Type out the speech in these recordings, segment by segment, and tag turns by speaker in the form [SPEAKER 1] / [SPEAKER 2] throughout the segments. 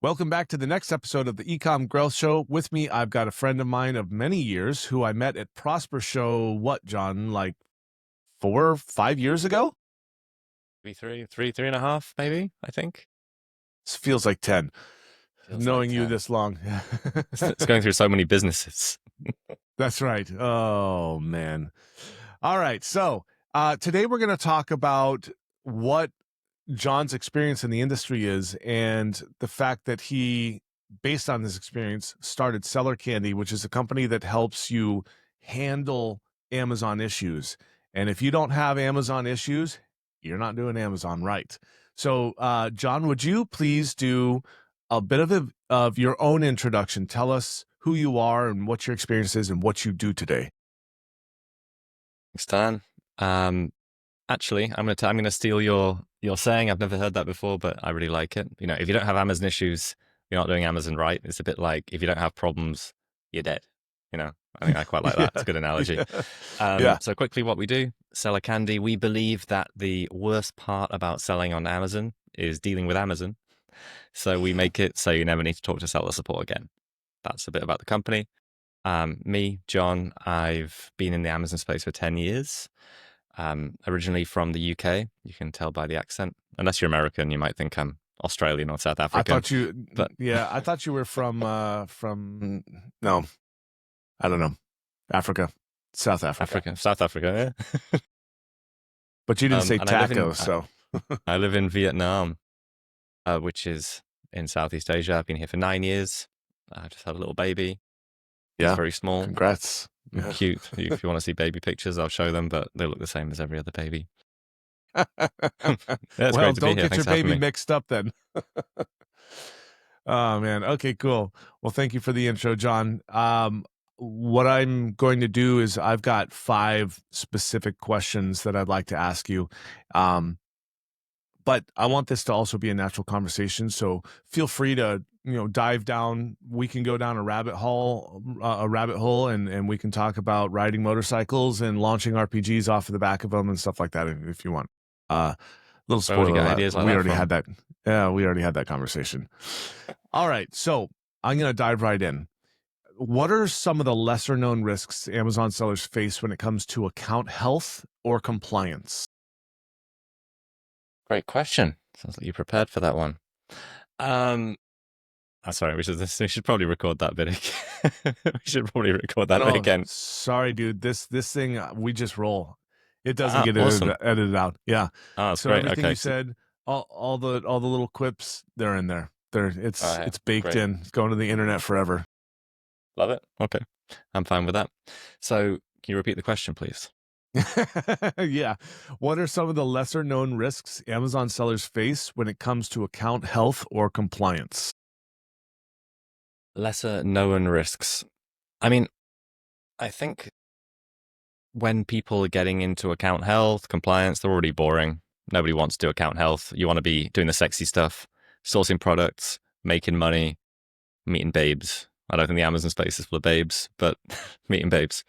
[SPEAKER 1] Welcome back to the next episode of the Ecom Growth Show. With me, I've got a friend of mine of many years who I met at Prosper Show, what, John, like 4 or 5 years ago?
[SPEAKER 2] Maybe three and a half, maybe, I think.
[SPEAKER 1] This feels like 10,
[SPEAKER 2] Feels
[SPEAKER 1] knowing
[SPEAKER 2] like
[SPEAKER 1] you
[SPEAKER 2] 10.
[SPEAKER 1] this long.
[SPEAKER 2] It's going through so many businesses.
[SPEAKER 1] That's right. Oh, man. All right. So today we're going to talk about what John's experience in the industry is and the fact that he, based on this experience, started Seller Candy, which is a company that helps you handle Amazon issues. And if you don't have Amazon issues, you're not doing Amazon right. So, John, would you please do a bit of your own introduction? Tell us who you are and what your experience is and what you do today.
[SPEAKER 2] Thanks, Dan. Actually, I'm gonna steal your saying. I've never heard that before, but I really like it. You know, if you don't have Amazon issues, you're not doing Amazon right. It's a bit like if you don't have problems, you're dead. You know, I think I quite like that. It's a good analogy.
[SPEAKER 1] Yeah.
[SPEAKER 2] So quickly, what we do, Seller Candy, we believe that the worst part about selling on Amazon is dealing with Amazon. So we make it so you never need to talk to seller support again. That's a bit about the company. Me, John, I've been in the Amazon space for 10 years. Originally from the UK. You can tell by the accent. Unless you're American, you might think I'm Australian or South African.
[SPEAKER 1] I thought you were from no, I don't know, Africa, South Africa.
[SPEAKER 2] South Africa, yeah.
[SPEAKER 1] But you didn't say taco, so.
[SPEAKER 2] I live in Vietnam, which is in Southeast Asia. I've been here for 9 years. I just had a little baby.
[SPEAKER 1] Yeah.
[SPEAKER 2] It's very small.
[SPEAKER 1] Congrats.
[SPEAKER 2] Yeah. Cute. If you want to see baby pictures, I'll show them, but they look the same as every other baby.
[SPEAKER 1] Well, don't get your baby mixed up then. Oh, man. Okay, cool. Well, thank you for the intro, John. What I'm going to do is I've got 5 specific questions that I'd like to ask you. But I want this to also be a natural conversation. So feel free to, dive down. We can go down a rabbit hole, and we can talk about riding motorcycles and launching RPGs off of the back of them and stuff like that if you want. Little spoiler alert. We already had that. Yeah, we already had that conversation. All right. So I'm going to dive right in. What are some of the lesser known risks Amazon sellers face when it comes to account health or compliance?
[SPEAKER 2] Great question. Sounds like you prepared for that one. Sorry, we should probably record that bit again. We should probably record that bit again.
[SPEAKER 1] Sorry, dude. This thing, we just roll. It doesn't get edited out. Yeah.
[SPEAKER 2] That's
[SPEAKER 1] so
[SPEAKER 2] great.
[SPEAKER 1] Everything you said, all the little quips, they're in there. It's baked in. It's going to the internet forever.
[SPEAKER 2] Love it. Okay. I'm fine with that. So can you repeat the question, please?
[SPEAKER 1] Yeah. What are some of the lesser known risks Amazon sellers face when it comes to account health or compliance?
[SPEAKER 2] Lesser known risks. I mean, I think when people are getting into account health, compliance, they're already boring. Nobody wants to do account health. You want to be doing the sexy stuff, sourcing products, making money, meeting babes. I don't think the Amazon space is full of babes, but meeting babes.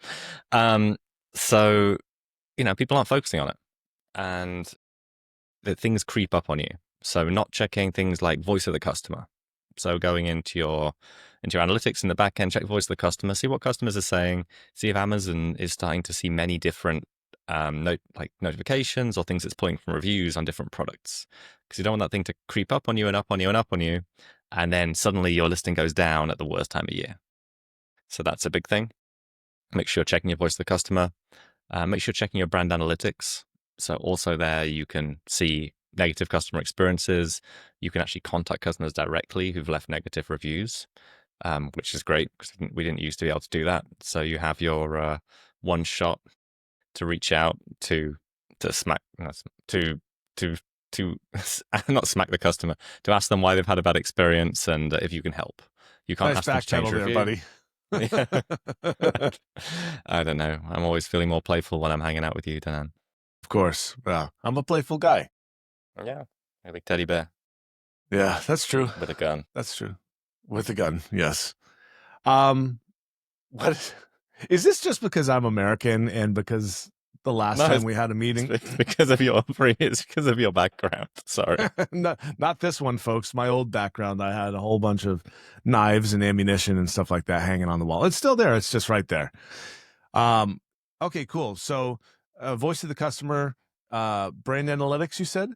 [SPEAKER 2] So, people aren't focusing on it, and that things creep up on you. So not checking things like voice of the customer. So going into your analytics in the back end, check voice of the customer, see what customers are saying, see if Amazon is starting to see many different notifications or things it's pulling from reviews on different products. Because you don't want that thing to creep up on you and up on you and up on you, and then suddenly your listing goes down at the worst time of year. So that's a big thing. Make sure you're checking your voice of the customer. Make sure you're checking your brand analytics. So also there you can see negative customer experiences. You can actually contact customers directly who've left negative reviews, which is great because we didn't used to be able to do that. So you have your one shot to reach out to smack to not smack the customer, to ask them why they've had a bad experience and if you can help. You can't ask them to change review.
[SPEAKER 1] Buddy.
[SPEAKER 2] I don't know. I'm always feeling more playful when I'm hanging out with you, Dan.
[SPEAKER 1] Of course. Well, I'm a playful guy.
[SPEAKER 2] Yeah. A big teddy bear.
[SPEAKER 1] Yeah, that's true.
[SPEAKER 2] With a gun.
[SPEAKER 1] That's true. With a gun, yes. What is this just because I'm American and because the last
[SPEAKER 2] No,
[SPEAKER 1] time we had a meeting.
[SPEAKER 2] it's because of your it's because of your background. Sorry.
[SPEAKER 1] Not this one, folks. My old background, I had a whole bunch of knives and ammunition and stuff like that hanging on the wall. It's still there. It's just right there. Um, okay, cool. So, voice of the customer, brand analytics, you said?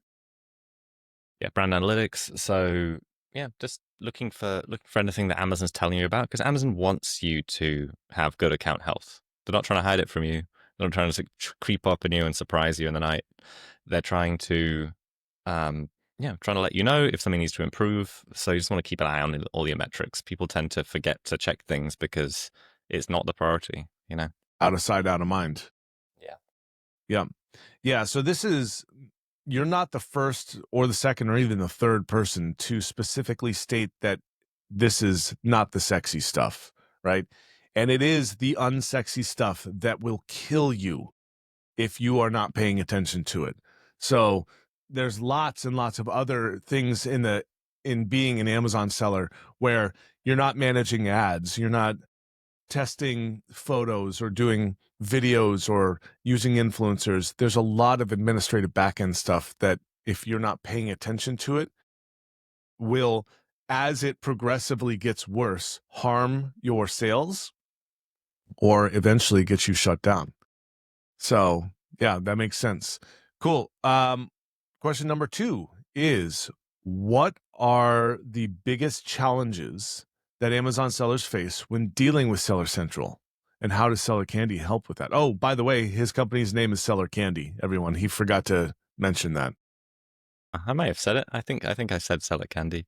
[SPEAKER 2] Yeah, brand analytics. So yeah, just looking for anything that Amazon's telling you about, because Amazon wants you to have good account health. They're not trying to hide it from you. They're not trying to creep up on you and surprise you in the night. They're trying to, trying to let you know if something needs to improve. So you just want to keep an eye on all your metrics. People tend to forget to check things because it's not the priority, you know?
[SPEAKER 1] Out of sight, out of mind.
[SPEAKER 2] Yeah.
[SPEAKER 1] Yeah. Yeah. So you're not the first or the second or even the third person to specifically state that this is not the sexy stuff, right? And it is the unsexy stuff that will kill you if you are not paying attention to it. So there's lots and lots of other things in being an Amazon seller where you're not managing ads, you're not testing photos or doing videos or using influencers. There's a lot of administrative backend stuff that if you're not paying attention to it will, as it progressively gets worse, harm your sales or eventually get you shut down. So yeah, that makes sense. Cool. Question number 2 is, what are the biggest challenges that Amazon sellers face when dealing with Seller Central? And how does Seller Candy help with that? Oh, by the way, his company's name is Seller Candy, everyone. He forgot to mention that.
[SPEAKER 2] I may have said it. I think I said sell it candy.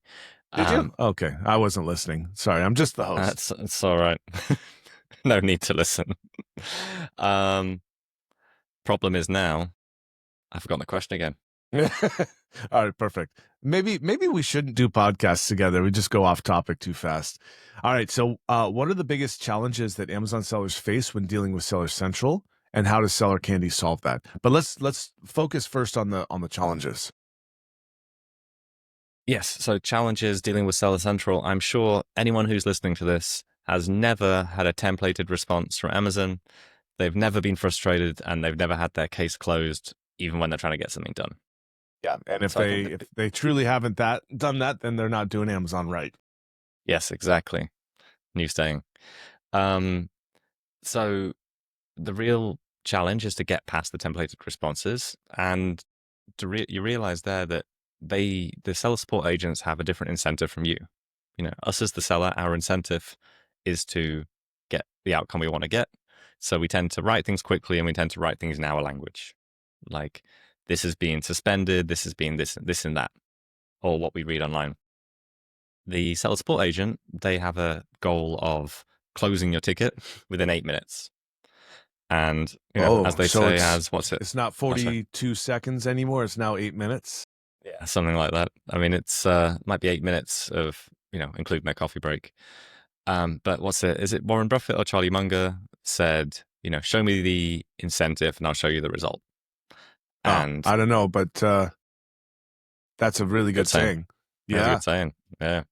[SPEAKER 1] Did you? Okay. I wasn't listening. Sorry. I'm just the host.
[SPEAKER 2] It's all right. No need to listen. Problem is now I've forgotten the question again.
[SPEAKER 1] All right, perfect. Maybe we shouldn't do podcasts together. We just go off topic too fast. All right, so what are the biggest challenges that Amazon sellers face when dealing with Seller Central, and how does Seller Candy solve that? But let's focus first on the challenges.
[SPEAKER 2] Yes, so challenges dealing with Seller Central. I'm sure anyone who's listening to this has never had a templated response from Amazon. They've never been frustrated and they've never had their case closed, even when they're trying to get something done.
[SPEAKER 1] Yeah, and if
[SPEAKER 2] So I think
[SPEAKER 1] they truly haven't done that, then they're not doing Amazon right.
[SPEAKER 2] yes, exactly. New saying. So the real challenge is to get past the templated responses, and you realize there that the seller support agents have a different incentive from you. You know, us as the seller, our incentive is to get the outcome we want to get. So we tend to write things quickly, and we tend to write things in our language, like this is being suspended, this is being this and that, or what we read online. The seller support agent, they have a goal of closing your ticket within 8 minutes. And, as they say, what's it?
[SPEAKER 1] It's not 42 seconds anymore. It's now 8 minutes.
[SPEAKER 2] Yeah, something like that. I mean, it's might be 8 minutes of, including their coffee break. But what's it? Is it Warren Buffett or Charlie Munger said, show me the incentive and I'll show you the result. And
[SPEAKER 1] I don't know, but that's a really good saying.
[SPEAKER 2] Yeah. That's a good saying. Yeah.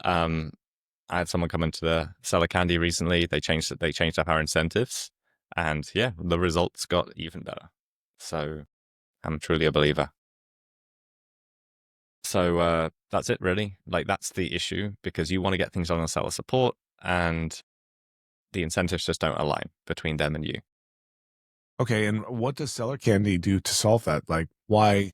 [SPEAKER 2] I had someone come into the Seller Candy recently. They changed up our incentives, and yeah, the results got even better. So I'm truly a believer. So that's it, really. Like, that's the issue, because you want to get things on seller support, and the incentives just don't align between them and you.
[SPEAKER 1] Okay, and what does Seller Candy do to solve that? Like, why?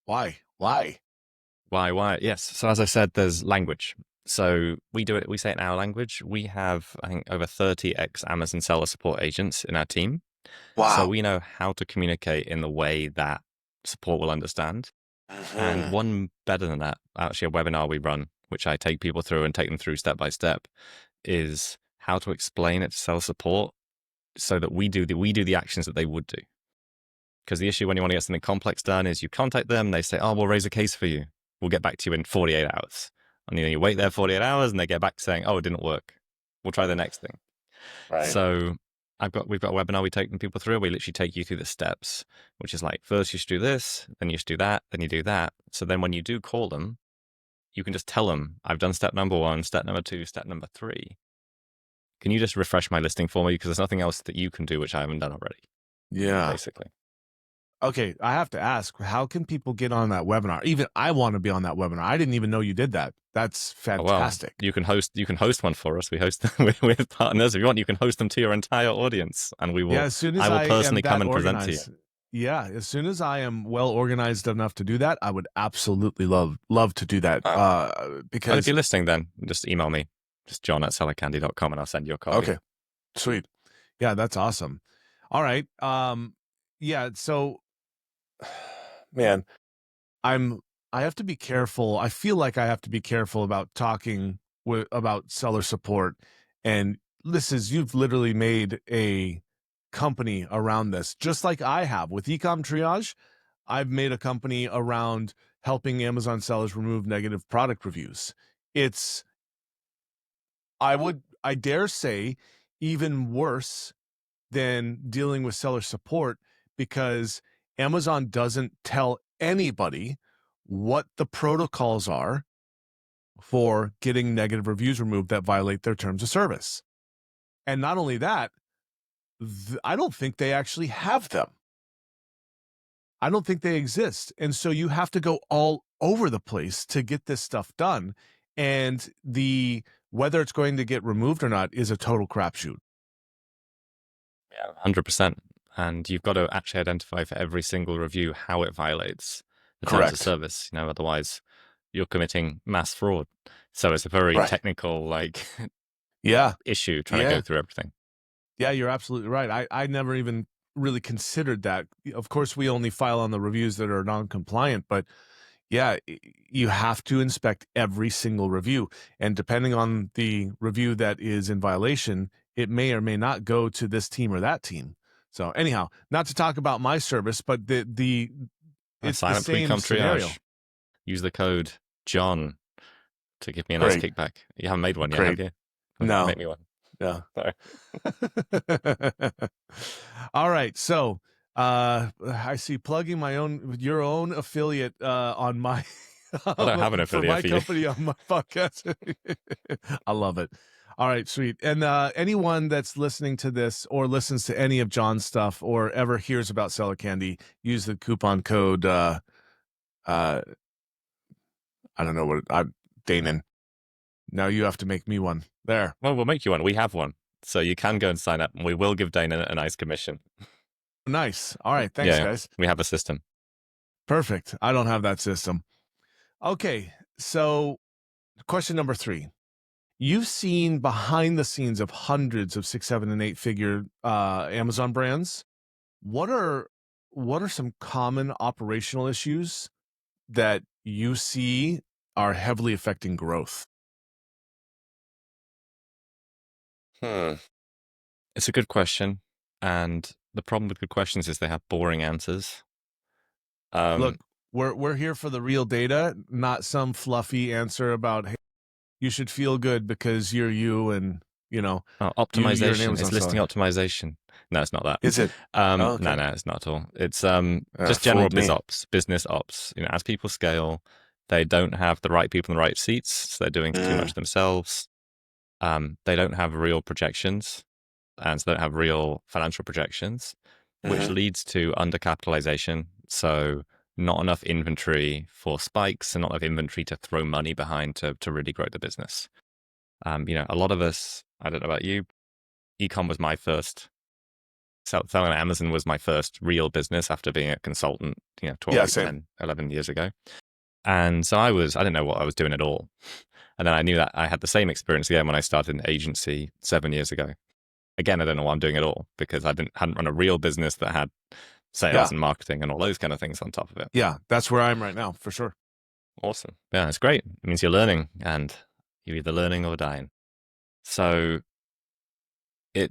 [SPEAKER 2] Yes. So as I said, there's language. So we say it in our language. We have, I think, over 30 ex-Amazon seller support agents in our team.
[SPEAKER 1] Wow.
[SPEAKER 2] So we know how to communicate in the way that support will understand. And one better than that, actually a webinar we run, which I take people through and take them through step by step, is how to explain it to seller support so that we do the actions that they would do. Because the issue when you want to get something complex done is you contact them, they say, oh, we'll raise a case for you. We'll get back to you in 48 hours. And you wait there 48 hours and they get back saying, oh, it didn't work. We'll try the next thing.
[SPEAKER 1] Right.
[SPEAKER 2] So we've got a webinar we take people through. We literally take you through the steps, which is like, first you should do this, then you should do that, then you do that. So then when you do call them, you can just tell them, I've done step number 1, step number 2, step number 3. Can you just refresh my listing for me? Because there's nothing else that you can do which I haven't done already.
[SPEAKER 1] Yeah.
[SPEAKER 2] basically.
[SPEAKER 1] Okay, I have to ask, how can people get on that webinar? Even I want to be on that webinar. I didn't even know you did that. That's
[SPEAKER 2] Oh, well,
[SPEAKER 1] fantastic.
[SPEAKER 2] you can host one for us. We host them with partners. If you want, you can host them to your entire audience, and
[SPEAKER 1] Yeah, as soon as
[SPEAKER 2] I will
[SPEAKER 1] I am
[SPEAKER 2] personally come
[SPEAKER 1] that
[SPEAKER 2] and present to you.
[SPEAKER 1] organized. Yeah, as soon as I am well organized enough to do that, I would absolutely love to do that.
[SPEAKER 2] Oh. Well, if
[SPEAKER 1] Because
[SPEAKER 2] you're listening, then just email me, just john@sellercandy.com, and I'll send you a copy.
[SPEAKER 1] okay, sweet. Yeah, that's awesome. All right. Yeah, so man, I'm I have to be careful. I feel like I have to be careful about talking about seller support. And you've literally made a company around this, just like I have with Ecom Triage. I've made a company around helping Amazon sellers remove negative product reviews. It's, I dare say, even worse than dealing with seller support, because Amazon doesn't tell anybody what the protocols are for getting negative reviews removed that violate their terms of service. And not only that, I don't think they actually have them. I don't think they exist. And so you have to go all over the place to get this stuff done. And whether it's going to get removed or not is a total crapshoot.
[SPEAKER 2] Yeah, 100%. And you've got to actually identify for every single review how it violates the terms of
[SPEAKER 1] Correct.
[SPEAKER 2] service. Otherwise you're committing mass fraud. So it's a very
[SPEAKER 1] Right.
[SPEAKER 2] technical, like,
[SPEAKER 1] Yeah.
[SPEAKER 2] issue trying to go
[SPEAKER 1] Yeah.
[SPEAKER 2] through everything.
[SPEAKER 1] Yeah, you're absolutely right. I never even really considered that. Of course, we only file on the reviews that are non-compliant, but yeah, you have to inspect every single review. And depending on the review that is in violation, it may or may not go to this team or that team. So anyhow, not to talk about my service, but it's the
[SPEAKER 2] Sign up to
[SPEAKER 1] same
[SPEAKER 2] Ecom
[SPEAKER 1] scenario.
[SPEAKER 2] Triage. Use the code John to give me a nice
[SPEAKER 1] Great.
[SPEAKER 2] kickback. You haven't made one yet, have
[SPEAKER 1] Great.
[SPEAKER 2] you?
[SPEAKER 1] No.
[SPEAKER 2] Make me one.
[SPEAKER 1] Yeah.
[SPEAKER 2] Sorry.
[SPEAKER 1] All right. So I see plugging your own affiliate on my
[SPEAKER 2] I don't have an
[SPEAKER 1] for
[SPEAKER 2] affiliate
[SPEAKER 1] my
[SPEAKER 2] for you.
[SPEAKER 1] company on my podcast. I love it. All right, sweet. And anyone that's listening to this or listens to any of John's stuff or ever hears about Seller Candy, use the coupon code I don't know what Danon. Now you have to make me one. There.
[SPEAKER 2] Well, we'll make you one. We have one. So you can go and sign up, and we will give Dana a nice commission.
[SPEAKER 1] Nice. All right. Thanks,
[SPEAKER 2] Yeah,
[SPEAKER 1] guys.
[SPEAKER 2] we have a system.
[SPEAKER 1] Perfect. I don't have that system. Okay. So, question number 3. You've seen behind the scenes of hundreds of 6, 7, and 8 figure Amazon brands. What are some common operational issues that you see are heavily affecting growth?
[SPEAKER 2] It's a good question. And the problem with good questions is they have boring answers.
[SPEAKER 1] Look, we're here for the real data, not some fluffy answer about, hey, you should feel good because you're you and you're an
[SPEAKER 2] Optimization.
[SPEAKER 1] Amazon
[SPEAKER 2] It's listing
[SPEAKER 1] seller.
[SPEAKER 2] optimization. No, it's not that.
[SPEAKER 1] Is it? Oh, okay.
[SPEAKER 2] No, it's not at all. It's just general
[SPEAKER 1] Fooled me.
[SPEAKER 2] business ops. As people scale, they don't have the right people in the right seats, so they're doing too much themselves. They don't have real projections, and so they don't have real financial projections, which leads to undercapitalization. So not enough inventory for spikes and not enough inventory to throw money behind to really grow the business. A lot of us, I don't know about you, Ecom was my first, selling on Amazon was my first real business after being a consultant, 12,
[SPEAKER 1] Yeah,
[SPEAKER 2] 8,
[SPEAKER 1] same.
[SPEAKER 2] 10, 11 years ago. And so I didn't know what I was doing at all. And then I knew that I had the same experience again when I started an agency 7 years ago. Again, I don't know what I'm doing at all because I hadn't run a real business that had sales and marketing and all those kind of things on top of it.
[SPEAKER 1] Yeah, that's where I am right now, for sure.
[SPEAKER 2] Awesome. Yeah, it's great. It means you're learning and you're either learning or dying. So we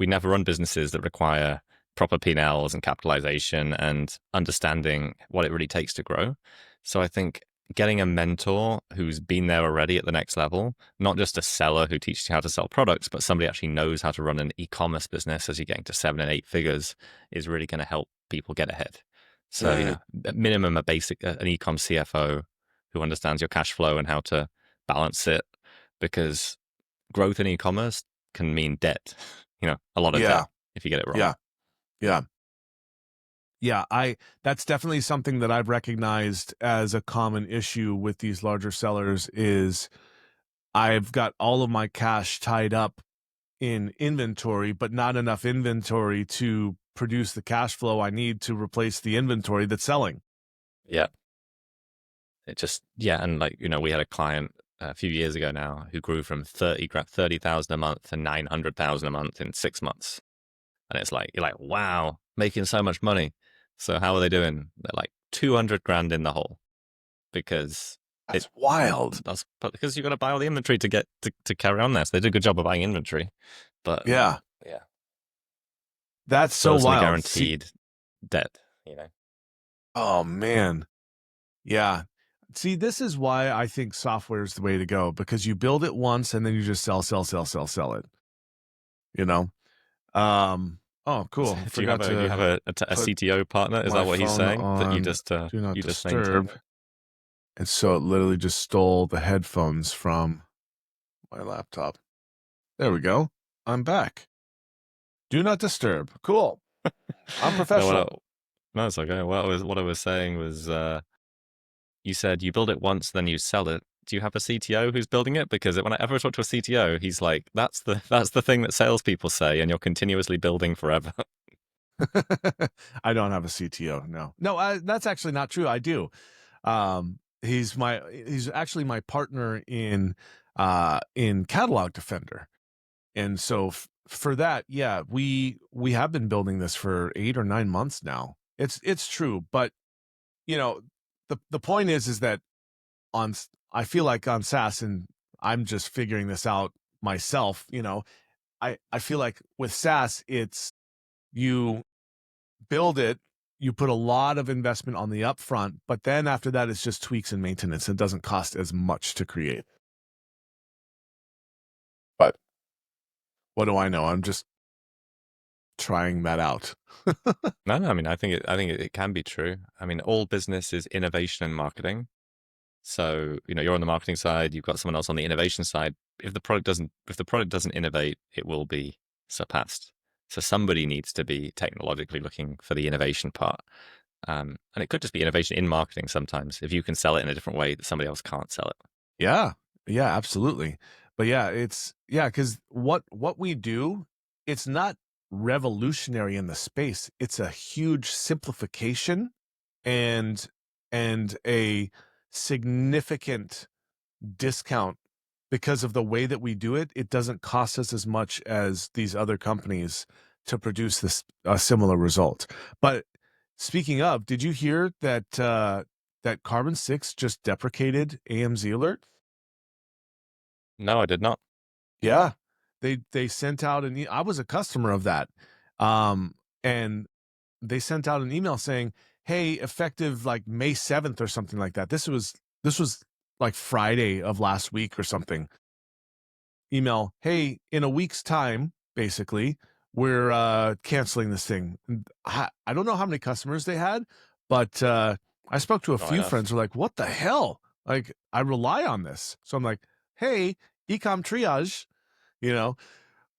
[SPEAKER 2] never run businesses that require proper P&Ls and capitalization and understanding what it really takes to grow. So I think getting a mentor who's been there already at the next level, not just a seller who teaches you how to sell products, but somebody actually knows how to run an e-commerce business as you're getting to 7 and 8 figures is really going to help people get ahead. So, at minimum, an e-com CFO who understands your cash flow and how to balance it, because growth in e-commerce can mean debt, a lot of debt. if you get it wrong.
[SPEAKER 1] Yeah. Yeah. Yeah, that's definitely something that I've recognized as a common issue with these larger sellers is I've got all of my cash tied up in inventory, but not enough inventory to produce the cash flow I need to replace the inventory that's selling.
[SPEAKER 2] Yeah. It just, yeah. And like, we had a client a few years ago now who grew from 30,000 a month to 900,000 a month in 6 months. And it's like, you're like, wow, making so much money. So how are they doing? They're like 200 grand in the hole because
[SPEAKER 1] That's wild.
[SPEAKER 2] but because you've got to buy all the inventory to get to carry on this. They did a good job of buying inventory, but
[SPEAKER 1] Yeah.
[SPEAKER 2] yeah,
[SPEAKER 1] That's so
[SPEAKER 2] personally
[SPEAKER 1] wild.
[SPEAKER 2] guaranteed debt,
[SPEAKER 1] Oh man. Yeah. See, this is why I think software is the way to go, because you build it once and then you just sell it. You know? Oh, cool.
[SPEAKER 2] Do you have a CTO partner? Is that what he's saying? That you just
[SPEAKER 1] do not
[SPEAKER 2] you just
[SPEAKER 1] disturb.
[SPEAKER 2] maintain?
[SPEAKER 1] And so it literally just stole the headphones from my laptop. There we go. I'm back. Do not disturb. Cool. I'm professional.
[SPEAKER 2] No, it's okay. What I was saying was, you said you build it once, then you sell it. Do you have a CTO who's building it? Because whenever I talk to a CTO, he's like, "That's the thing that salespeople say, and you're continuously building forever."
[SPEAKER 1] I don't have a CTO. No, that's actually not true. I do. He's actually my partner in Catalog Defender. And so for that, yeah, we have been building this for 8 or 9 months now. It's true, but the point is that I feel like on SaaS, and I'm just figuring this out myself, I feel like with SaaS, it's you build it, you put a lot of investment on the upfront, but then after that, it's just tweaks and maintenance. It doesn't cost as much to create. But what do I know? I'm just trying that out.
[SPEAKER 2] No, I mean, I think it can be true. I mean, all business is innovation and marketing. So, you're on the marketing side, you've got someone else on the innovation side. If the product doesn't innovate, it will be surpassed. So somebody needs to be technologically looking for the innovation part. And it could just be innovation in marketing sometimes, if you can sell it in a different way that somebody else can't sell it.
[SPEAKER 1] Yeah. Yeah, absolutely. But yeah, because what we do, it's not revolutionary in the space. It's a huge simplification and a significant discount because of the way that we do it. It doesn't cost us as much as these other companies to produce this a similar result. But speaking of, did you hear that that Carbon 6 just deprecated AMZ alert?
[SPEAKER 2] No, I did not.
[SPEAKER 1] Yeah. They sent out I was a customer of that. And they sent out an email saying, "Hey, effective like May 7th or something like that." This was like Friday of last week or something. Email, "Hey, in a week's time, basically, we're canceling this thing." I don't know how many customers they had, but I spoke to a
[SPEAKER 2] Not
[SPEAKER 1] few
[SPEAKER 2] enough.
[SPEAKER 1] friends who were like, "What the hell?" Like, I rely on this. So I'm like, "Hey, Ecom Triage, you know,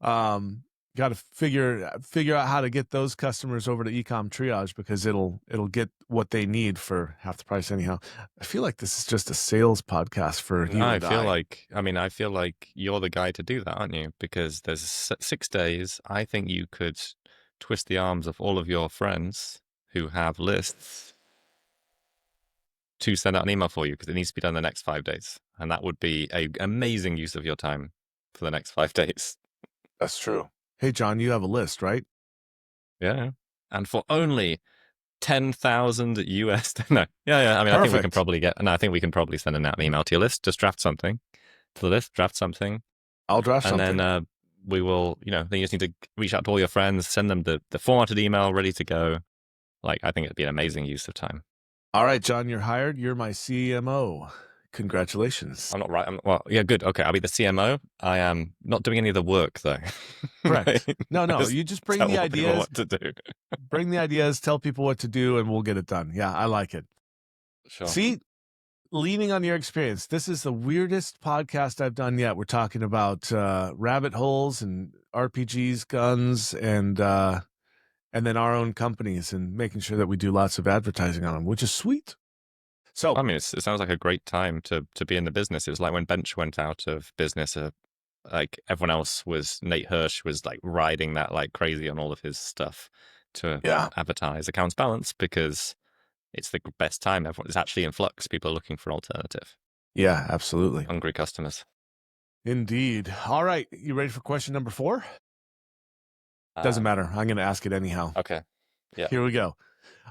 [SPEAKER 1] um, got to figure out how to get those customers over to Ecom Triage because it'll get what they need for half the price anyhow." I feel like this is just a sales podcast for you
[SPEAKER 2] I
[SPEAKER 1] and
[SPEAKER 2] feel like, I feel like you're the guy to do that, aren't you? Because there's 6 days. I think you could twist the arms of all of your friends who have lists to send out an email for you, because it needs to be done the next 5 days. And that would be an amazing use of your time for the next 5 days.
[SPEAKER 1] That's true. Hey, John, you have a list, right?
[SPEAKER 2] Yeah. And for only 10,000 US. No. Yeah. I mean,
[SPEAKER 1] Perfect.
[SPEAKER 2] I think we can probably send an email to your list. Just draft something to the list, draft something.
[SPEAKER 1] I'll draft
[SPEAKER 2] and
[SPEAKER 1] something.
[SPEAKER 2] then we will, then you just need to reach out to all your friends, send them the formatted email ready to go. Like, I think it'd be an amazing use of time.
[SPEAKER 1] All right, John, you're hired. You're my CMO. Congratulations.
[SPEAKER 2] I'm not right. Well, yeah, good. Okay, I'll be the CMO. I am not doing any of the work, though.
[SPEAKER 1] Correct.
[SPEAKER 2] Right?
[SPEAKER 1] No, you just bring
[SPEAKER 2] Tell
[SPEAKER 1] the
[SPEAKER 2] people
[SPEAKER 1] ideas.
[SPEAKER 2] what to do.
[SPEAKER 1] Bring the ideas, tell people what to do, and we'll get it done. Yeah, I like it.
[SPEAKER 2] Sure.
[SPEAKER 1] See, leaning on your experience, this is the weirdest podcast I've done yet. We're talking about rabbit holes and RPGs, guns, and then our own companies and making sure that we do lots of advertising on them, which is sweet. So,
[SPEAKER 2] I mean, it sounds like a great time to be in the business. It was like when Bench went out of business. Like everyone else was, Nate Hirsch was like riding that like crazy on all of his stuff to
[SPEAKER 1] yeah,
[SPEAKER 2] advertise Accounts Balance because it's the best time. Everyone is actually in flux. People are looking for alternative,
[SPEAKER 1] yeah, absolutely.
[SPEAKER 2] hungry customers.
[SPEAKER 1] Indeed. All right. You ready for question number 4? Doesn't matter. I'm going to ask it anyhow.
[SPEAKER 2] Okay. Yeah.
[SPEAKER 1] Here we go.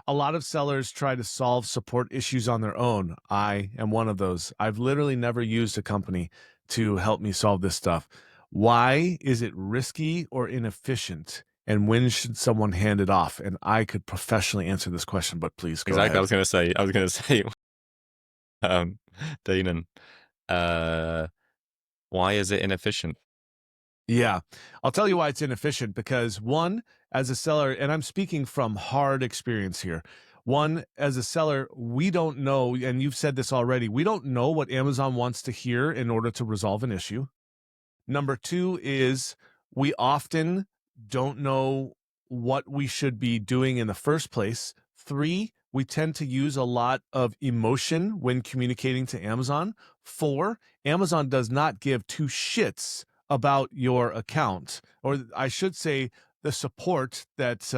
[SPEAKER 1] A lot of sellers try to solve support issues on their own. I am one of those. I've literally never used a company to help me solve this stuff. Why is it risky or inefficient? And when should someone hand it off? And I could professionally answer this question, but please go
[SPEAKER 2] Exactly.
[SPEAKER 1] ahead.
[SPEAKER 2] I was going to say, Danon, why is it inefficient?
[SPEAKER 1] Yeah, I'll tell you why it's inefficient because one, as a seller, and I'm speaking from hard experience here. One, as a seller, we don't know, and you've said this already, we don't know what Amazon wants to hear in order to resolve an issue. Number 2 is we often don't know what we should be doing in the first place. 3, we tend to use a lot of emotion when communicating to Amazon. 4, Amazon does not give two shits about your account, or I should say the support that,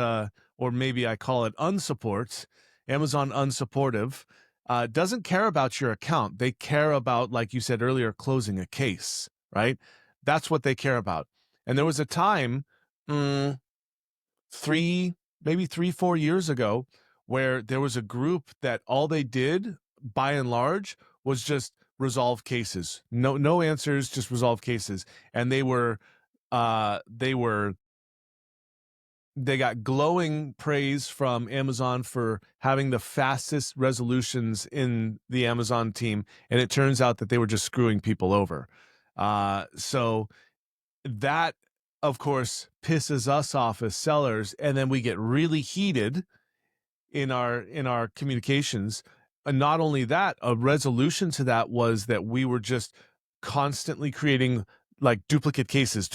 [SPEAKER 1] or maybe I call it unsupport, Amazon unsupportive, doesn't care about your account. They care about, like you said earlier, closing a case, right? That's what they care about. And there was a time, maybe 3-4 years ago, where there was a group that all they did, by and large, was just resolve cases. No answers, just resolve cases. And they got glowing praise from Amazon for having the fastest resolutions in the Amazon team. And it turns out that they were just screwing people over. So that, of course, pisses us off as sellers, and then we get really heated in our communications. And not only that, a resolution to that was that we were just constantly creating like duplicate cases,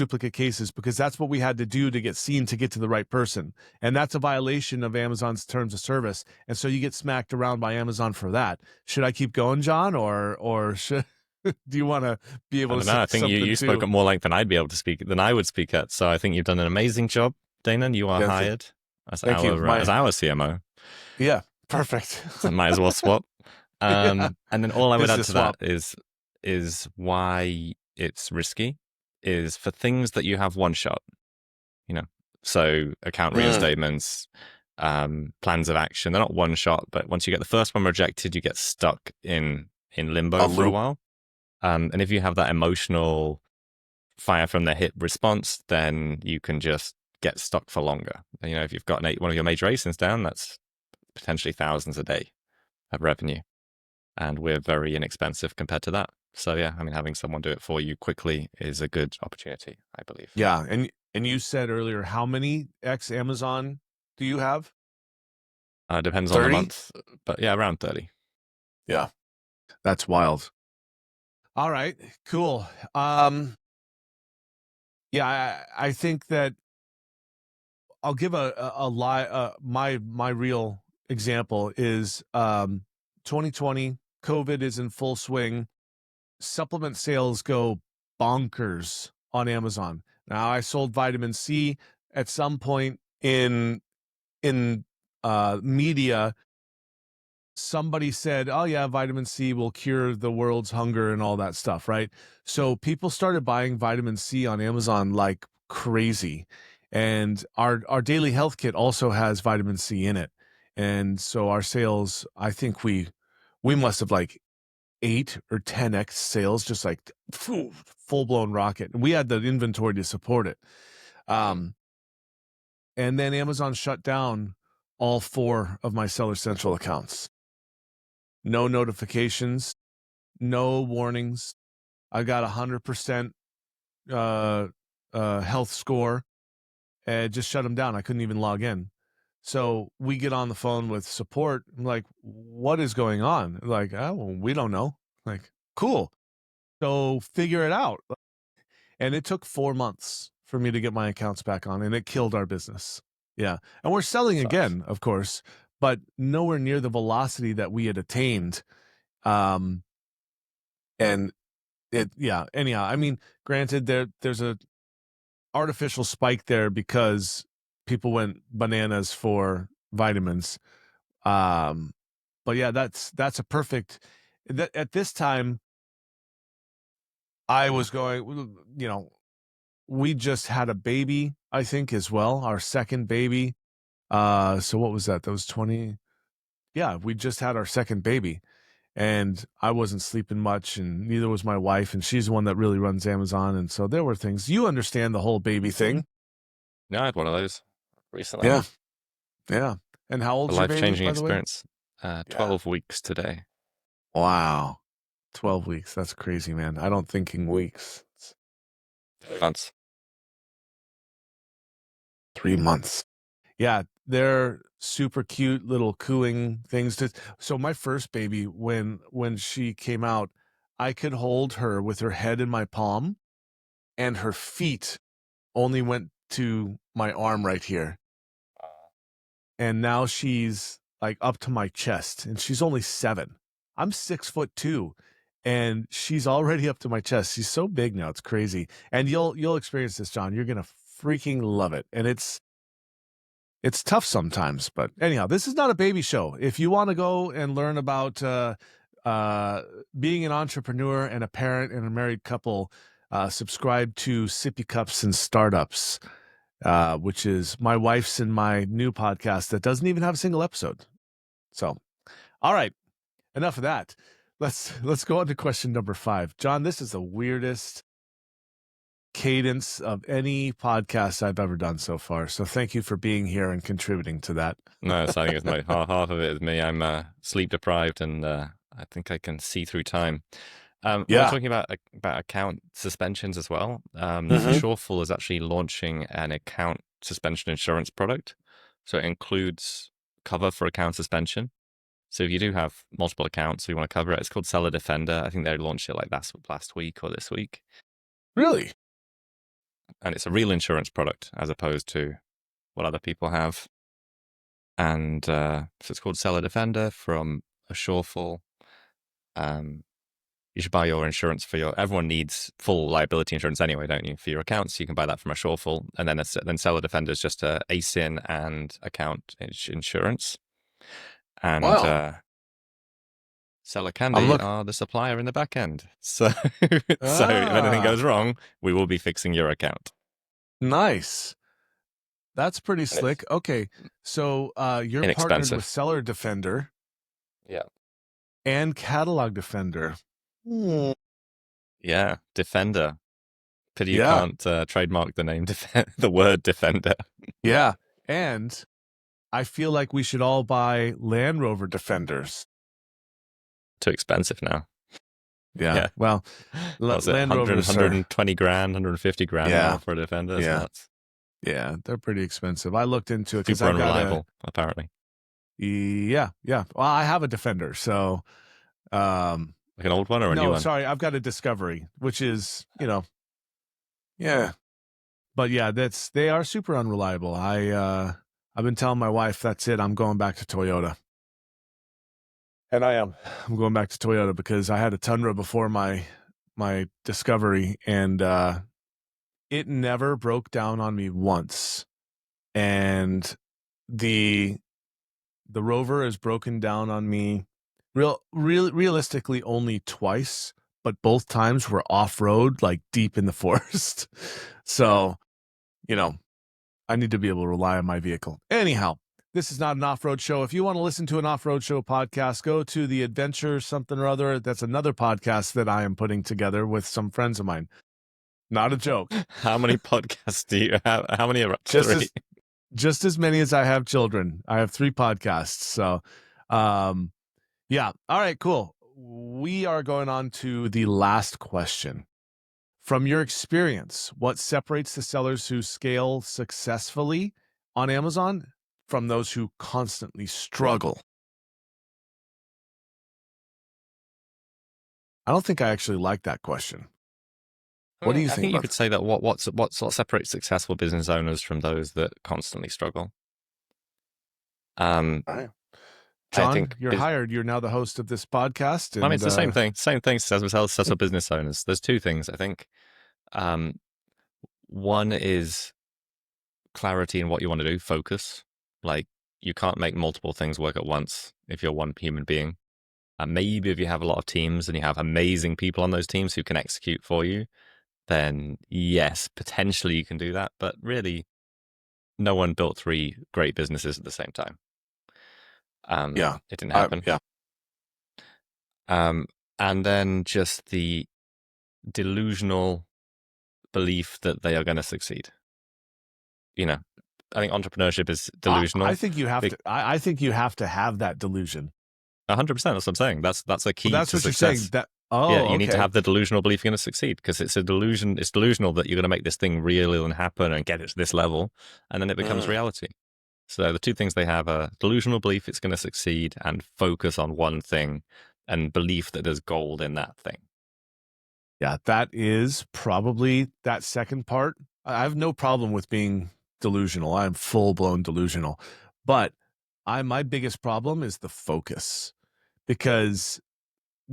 [SPEAKER 1] because that's what we had to do to get seen to get to the right person. And that's a violation of Amazon's terms of service. And so you get smacked around by Amazon for that. Should I keep going, John, or should do you want to be
[SPEAKER 2] I
[SPEAKER 1] able to
[SPEAKER 2] don't know.
[SPEAKER 1] say
[SPEAKER 2] I think
[SPEAKER 1] something
[SPEAKER 2] you
[SPEAKER 1] too?
[SPEAKER 2] spoke at more length than I'd be able to speak than I would speak at. So I think you've done an amazing job, Danon. You are
[SPEAKER 1] Yeah,
[SPEAKER 2] hired as
[SPEAKER 1] thank you.
[SPEAKER 2] as our CMO.
[SPEAKER 1] Yeah, perfect.
[SPEAKER 2] So might as well swap.
[SPEAKER 1] Yeah,
[SPEAKER 2] And then all I would add
[SPEAKER 1] business
[SPEAKER 2] to
[SPEAKER 1] swap.
[SPEAKER 2] that is why it's risky is for things that you have one shot, you know. So account reinstatements, plans of action, they're not one shot, but once you get the first one rejected, you get stuck in limbo for a while. And if you have that emotional fire from the hip response, then you can just get stuck for longer. You know, if you've got one of your major ASINs down, that's potentially thousands a day of revenue. And we're very inexpensive compared to that. So yeah, I mean, having someone do it for you quickly is a good opportunity, I believe.
[SPEAKER 1] Yeah, and you said earlier, how many ex Amazon do you have?
[SPEAKER 2] Depends on the
[SPEAKER 1] 30?
[SPEAKER 2] month, but yeah, around 30.
[SPEAKER 1] Yeah, that's wild. All right, cool. Yeah, I think that I'll give a lie. My real example is 2020. COVID is in full swing. Supplement sales go bonkers on Amazon. Now, I sold vitamin C at some point in media. Somebody said, "Oh yeah, vitamin C will cure the world's hunger and all that stuff," right? So people started buying vitamin C on Amazon like crazy. And our daily health kit also has vitamin C in it. And so our sales, I think we must have like 8 or 10x sales, just like full blown rocket. And we had the inventory to support it. And then Amazon shut down all 4 of my Seller Central accounts. No notifications, no warnings. I got 100% health score, and just shut them down. I couldn't even log in. So we get on the phone with support. I'm like, what is going on? Like, oh, well, we don't know. Like, cool. So figure it out. And it took 4 months for me to get my accounts back on, and it killed our business. Yeah. And we're selling
[SPEAKER 2] Sucks.
[SPEAKER 1] again, of course, but nowhere near the velocity that we had attained. Um, and anyhow, I mean, granted, there's a artificial spike there because people went bananas for vitamins. But yeah, that's a perfect that at this time I was going, we just had a baby, I think, as well, our second baby. So what was that? That was 20. Yeah, we just had our second baby, and I wasn't sleeping much, and neither was my wife, and she's the one that really runs Amazon. And so there were things. You understand the whole baby thing.
[SPEAKER 2] No, I had one of those recently.
[SPEAKER 1] Yeah. Yeah. And how
[SPEAKER 2] A
[SPEAKER 1] old's your baby,
[SPEAKER 2] life-changing
[SPEAKER 1] by the way?
[SPEAKER 2] experience.
[SPEAKER 1] Yeah.
[SPEAKER 2] 12 weeks today.
[SPEAKER 1] Wow. 12 weeks. That's crazy, man. I don't think in weeks. It's
[SPEAKER 2] 3 months.
[SPEAKER 1] 3 months. Yeah, they're super cute little cooing things. So my first baby, when she came out, I could hold her with her head in my palm, and her feet only went to my arm right here. And now she's like up to my chest, and she's only 7. I'm 6'2", and she's already up to my chest. She's so big now, it's crazy. And you'll experience this, John. You're gonna freaking love it. And it's tough sometimes, but anyhow, this is not a baby show. If you want to go and learn about being an entrepreneur and a parent and a married couple, subscribe to Sippy Cups and Startups, which is my wife's and my new podcast that doesn't even have a single episode. So, all right, enough of that. Let's go on to question number 5. John, this is the weirdest cadence of any podcast I've ever done so far. So thank you for being here and contributing to that.
[SPEAKER 2] No, I think it's half of it is me. I'm sleep deprived, and I think I can see through time. We're
[SPEAKER 1] Yeah.
[SPEAKER 2] talking about account suspensions as well.
[SPEAKER 1] Mhm.
[SPEAKER 2] Shoreful is actually launching an account suspension insurance product. So it includes cover for account suspension. So if you do have multiple accounts, so you want to cover it, it's called Seller Defender. I think they launched it like last week or this week.
[SPEAKER 1] Really?
[SPEAKER 2] And it's a real insurance product as opposed to what other people have. And so it's called Seller Defender from Shoreful. You should buy your insurance for everyone needs full liability insurance anyway, don't you? For your accounts, you can buy that from Shoreful. And then Seller Defender is just a ASIN and account insurance. And
[SPEAKER 1] Wow.
[SPEAKER 2] Seller Candy are the supplier in the back end. So, so if anything goes wrong, we will be fixing your account.
[SPEAKER 1] Nice. That's pretty slick. Okay. So you're partnered with Seller Defender.
[SPEAKER 2] Yeah.
[SPEAKER 1] And Catalog Defender.
[SPEAKER 2] Yeah, Defender. Pity you can't trademark the name, the word Defender.
[SPEAKER 1] Yeah. And I feel like we should all buy Land Rover Defenders.
[SPEAKER 2] Too expensive now.
[SPEAKER 1] Yeah. Well,
[SPEAKER 2] Land Rovers 120 grand, 150 grand now for a Defender.
[SPEAKER 1] Yeah.
[SPEAKER 2] Nuts.
[SPEAKER 1] Yeah, they're pretty expensive. I looked into it
[SPEAKER 2] because super unreliable, apparently.
[SPEAKER 1] Yeah. Well, I have a Defender, so
[SPEAKER 2] like an old one or a new one?
[SPEAKER 1] No, sorry, I've got a Discovery, which is, yeah. But yeah, they are super unreliable. I've been telling my wife, that's it, I'm going back to Toyota. And I'm going back to Toyota because I had a Tundra before my Discovery, and it never broke down on me once. And the Rover has broken down on me realistically only twice, but both times were off-road, like deep in the forest. So, I need to be able to rely on my vehicle. Anyhow, this is not an off-road show. If you want to listen to an off-road show podcast, go to the Adventure something or other. That's another podcast that I am putting together with some friends of mine. Not a joke.
[SPEAKER 2] How many podcasts do you have? How many are 3?
[SPEAKER 1] Just as many as I have children. I have 3 podcasts. So, yeah. All right, cool. We are going on to the last question. From your experience, what separates the sellers who scale successfully on Amazon from those who constantly struggle? I don't think I actually like that question. What do you
[SPEAKER 2] I
[SPEAKER 1] think
[SPEAKER 2] think you
[SPEAKER 1] about
[SPEAKER 2] could say that what sort of separates successful business owners from those that constantly struggle. Um,
[SPEAKER 1] that?
[SPEAKER 2] I
[SPEAKER 1] John,
[SPEAKER 2] think
[SPEAKER 1] you're hired. You're now the host of this podcast,
[SPEAKER 2] I mean,
[SPEAKER 1] and
[SPEAKER 2] it's the same thing. Same thing as successful business owners. There's two things, I think. Um, one is clarity in what you want to do, focus. Like, you can't make multiple things work at once if you're one human being. And maybe if you have a lot of teams and you have amazing people on those teams who can execute for you, then yes, potentially you can do that. But really, no one built three great businesses at the same time.
[SPEAKER 1] yeah,
[SPEAKER 2] It didn't happen.
[SPEAKER 1] yeah,
[SPEAKER 2] And then just the delusional belief that they are going to succeed. You know, I think entrepreneurship is
[SPEAKER 1] I
[SPEAKER 2] delusional.
[SPEAKER 1] think you have to. I think you have to have that delusion.
[SPEAKER 2] 100%. That's what I'm saying. That's a
[SPEAKER 1] Well,
[SPEAKER 2] key
[SPEAKER 1] that's
[SPEAKER 2] to
[SPEAKER 1] what you're saying.
[SPEAKER 2] success.
[SPEAKER 1] That
[SPEAKER 2] Yeah,
[SPEAKER 1] oh,
[SPEAKER 2] you need to
[SPEAKER 1] okay,
[SPEAKER 2] have the delusional belief you're going to succeed because it's a delusion. It's delusional that you're going to make this thing real and happen and get it to this level, and then it becomes reality. So the two things they have are delusional belief it's going to succeed and focus on one thing and belief that there's gold in that thing.
[SPEAKER 1] yeah, that is probably that second part. I have no problem with being delusional. I'm full blown delusional, but my biggest problem is the focus because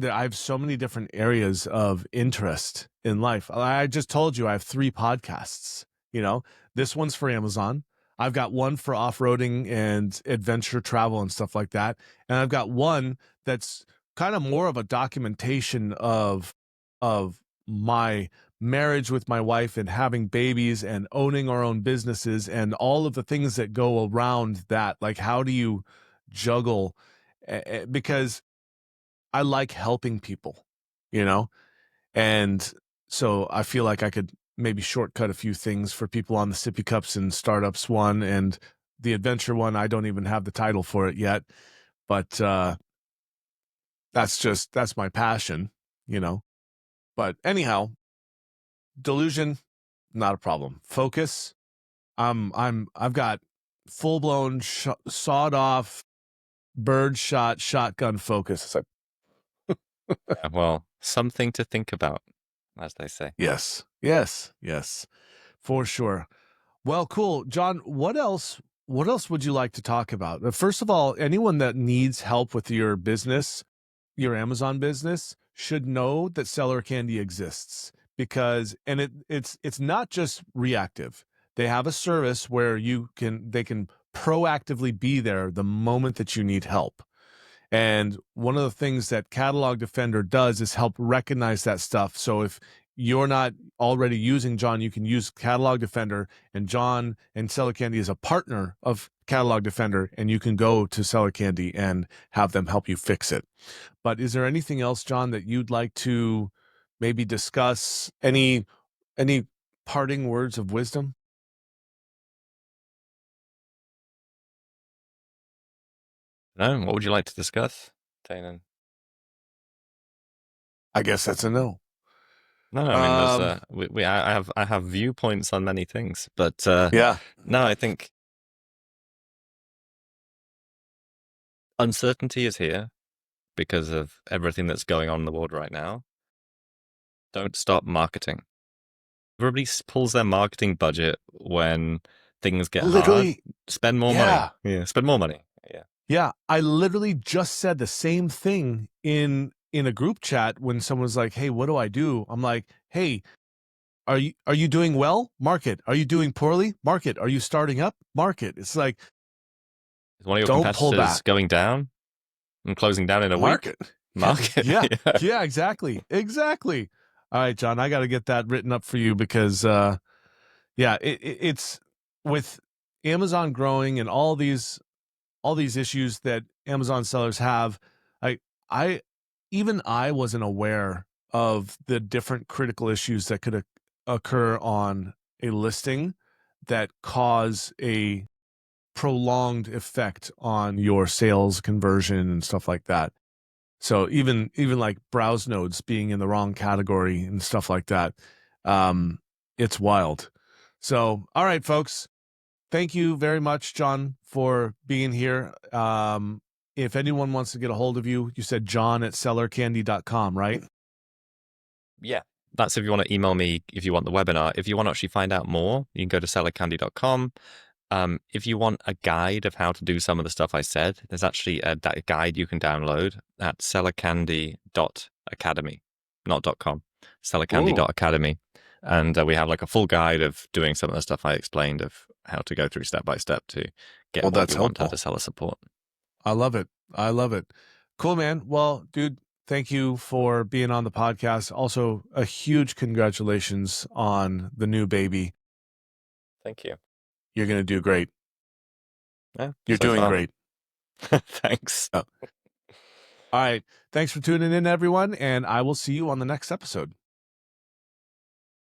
[SPEAKER 1] I have so many different areas of interest in life. I just told you I have 3 podcasts. You know, this one's for Amazon. I've got one for off-roading and adventure travel and stuff like that. And I've got one that's kind of more of a documentation of my marriage with my wife and having babies and owning our own businesses and all of the things that go around that. Like, how do you juggle? Because I like helping people, you know? And so I feel like I could maybe shortcut a few things for people on the Sippy Cups and Startups one, and the adventure one. I don't even have the title for it yet, but that's my passion, you know? But anyhow, delusion, not a problem. Focus, I've got full blown sawed off bird shot shotgun focus. It's like,
[SPEAKER 2] Yeah, well, something to think about, as they say.
[SPEAKER 1] yes, yes, yes, for sure. Well, cool. John, what else would you like to talk about? First of all, anyone that needs help with your business, your Amazon business, should know that Seller Candy exists because and it's not just reactive. They have a service where they can proactively be there the moment that you need help. And one of the things that Catalog Defender does is help recognize that stuff. So if you're not already using John, you can use Catalog Defender, and John and Seller Candy is a partner of Catalog Defender, and you can go to Seller Candy and have them help you fix it. But is there anything else, John, that you'd like to maybe discuss? Any parting words of wisdom?
[SPEAKER 2] No, what would you like to discuss, Tanan?
[SPEAKER 1] I guess that's a no.
[SPEAKER 2] No, I mean, there's I have viewpoints on many things, but
[SPEAKER 1] Yeah.
[SPEAKER 2] no, I think uncertainty is here because of everything that's going on in the world right now. Don't stop marketing. Everybody pulls their marketing budget when things get hard.
[SPEAKER 1] Literally,
[SPEAKER 2] Spend more money. Yeah, spend more money. Yeah.
[SPEAKER 1] Yeah, I literally just said the same thing in a group chat when someone's like, "Hey, what do I do?" I'm like, "Hey, are you doing well? Market. Are you doing poorly? Market. Are you starting up? Market." It's like,
[SPEAKER 2] Is one of your
[SPEAKER 1] don't pull
[SPEAKER 2] competitors
[SPEAKER 1] back.
[SPEAKER 2] going down and closing down in a week?
[SPEAKER 1] Market.
[SPEAKER 2] Market.
[SPEAKER 1] Yeah.
[SPEAKER 2] Yeah.
[SPEAKER 1] Yeah, exactly. Exactly. All right, John, I got to get that written up for you because yeah, it's with Amazon growing and all these issues that Amazon sellers have. I I even I wasn't aware of the different critical issues that could occur on a listing that cause a prolonged effect on your sales conversion and stuff like that. So even like browse nodes being in the wrong category and stuff like that, it's wild. So all right, folks, thank you very much, John, for being here. If anyone wants to get a hold of you, you said john@sellercandy.com, right?
[SPEAKER 2] Yeah. That's if you want to email me, if you want the webinar. If you want to actually find out more, you can go to sellercandy.com. If you want a guide of how to do some of the stuff I said, there's actually a guide you can download at sellercandy.academy, not .com, sellercandy.academy. And we have like a full guide of doing some of the stuff I explained of how to go through step by step to get
[SPEAKER 1] Well,
[SPEAKER 2] what
[SPEAKER 1] that's
[SPEAKER 2] you want out
[SPEAKER 1] helpful.
[SPEAKER 2] of seller support.
[SPEAKER 1] I love it. I love it. Cool, man. Well, dude, thank you for being on the podcast. Also, a huge congratulations on the new baby.
[SPEAKER 2] Thank you.
[SPEAKER 1] You're going to do great.
[SPEAKER 2] Yeah,
[SPEAKER 1] You're
[SPEAKER 2] so
[SPEAKER 1] doing
[SPEAKER 2] far.
[SPEAKER 1] great.
[SPEAKER 2] Thanks.
[SPEAKER 1] All right. Thanks for tuning in, everyone. And I will see you on the next episode.